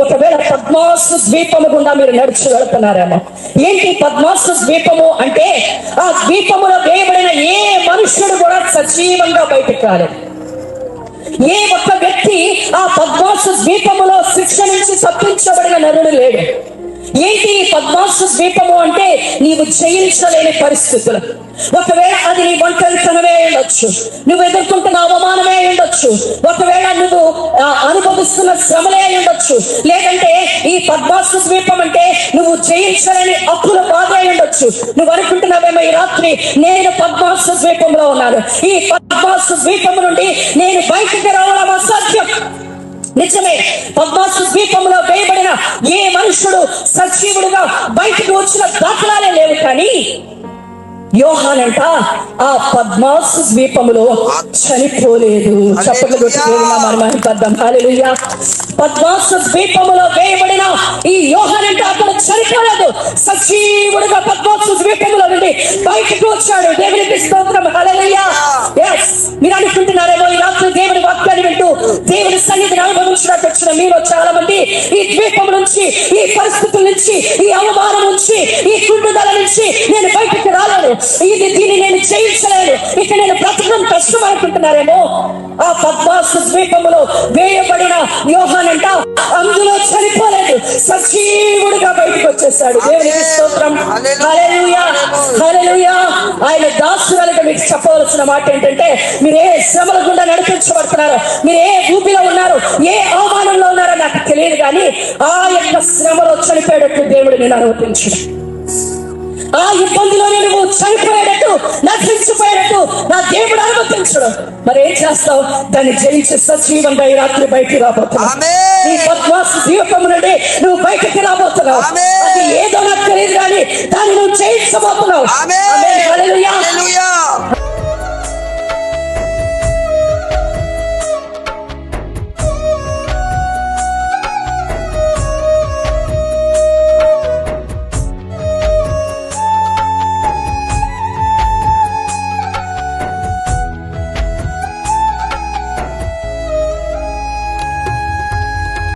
ఒకవేళ పద్మాసు ద్వీపము గుండా మీరు నడిచి వెళుతున్నారేమో. ఏంటి పద్మాసు ద్వీపము అంటే? ఆ ద్వీపములో వేయబడిన ఏ మనుష్యుడు కూడా సజీవంగా బయటకు రాలేదు. ఏ ఒక్క వ్యక్తి ఆ పద్మాసు ద్వీపములో శిక్ష నుంచి తప్పించబడిన నరుడు లేడు. ఏంటి పద్మాసు ద్వీపము అంటే? నీవు జయించలేని పరిస్థితులు. ఒకవేళ అది నీ ఒంటరితనమే ఉండొచ్చు, నువ్వు ఎదుర్కొంటున్న అవమానమే ఉండొచ్చు, ఒకవేళ నువ్వు అనుభవిస్తున్న శ్రమలే ఉండొచ్చు, లేదంటే ఈ పద్మాసు ద్వీపం అంటే నువ్వు జయించలేని అప్పుల బాధ ఉండొచ్చు. నువ్వు అనుకుంటున్నావేమో ఈ రాత్రి నేను పద్మాసు ద్వీపంలో ఉన్నాను, ఈ పద్మాసు ద్వీపం నుండి నేను బయటికి రావడం అసాధ్యం. నిజమే, పద్మాసు ద్వీపంలో వేయబడిన ఏ మనుషుడు సజీవుడుగా బయటకు వచ్చిన దాఖలాలే లేవు. కానీ యోహానంట ఆ పద్మాసు ద్వీపములో చనిపోలేదు. చప్పట్లు కొట్టి దేవుని మహిమపడదాం. హల్లెలూయా. పద్మాసు ద్వీపములో వేయబడిన ఈ యోహానంట అతను చనిపోలేదు, సజీవుడుగా పద్మాసు ద్వీపములో నుండి బయటకు వచ్చాడు. దేవునికి స్తోత్రం. హల్లెలూయా. yes, మీరు అనుకుంటున్నారేమో ఈ రాత్రి దేవుని వాక్యాన్ని వింటూ దేవుని సన్నిధిని అనుభవించడానికి వచ్చిన మీరు చాలా మంది ఈ ద్వీపం నుంచి, ఈ పరిస్థితుల నుంచి, ఈ అవమానం నుంచి, ఈ కుండుదల నుంచి నేను బయటకు రాలేను, దీన్ని నేను జయించలేను, ఇక నేను బ్రతకడం కష్టం అనుకుంటున్నారేమో. ఆ పద్మాసు ద్వీపములో వేయబడిన యోహానంట అందులో చనిపోలేదు, సజీవుడుగా బయటకు వచ్చేసాడు. దేవునికి స్తోత్రం. హల్లెలూయా, హల్లెలూయా. ఆయన దాసురాలుగా మీకు చెప్పవలసిన మాట ఏంటంటే, మీరు ఏ శ్రమల గుండా నడిపించబడుతున్నారు, మీరు ఏ ఊపిలో ఉన్నారు, ఏ అవమానంలో ఉన్నారో నాకు తెలియదు, కానీ ఆ యొక్క శ్రమలో చనిపోయేటట్టు దేవుడు నేను అనుమతించు. ఆ ఇబ్బందిలోనే నువ్వు చనిపోయేటట్టు, నశించిపోయేటట్టు నా దేవుడు అనుమతించడు. మరి ఏం చేస్తావు? దాన్ని జయించి సజీవంగా ఈ రాత్రి బయటికి రాబోతున్నావు. నీ పద్మాసు ద్వీపం నుండి నువ్వు బయటికి రాబోతున్నావు. అది ఏదో నాకు తెలియదు, కానీ దాన్ని నువ్వు జయించబోతున్నావు.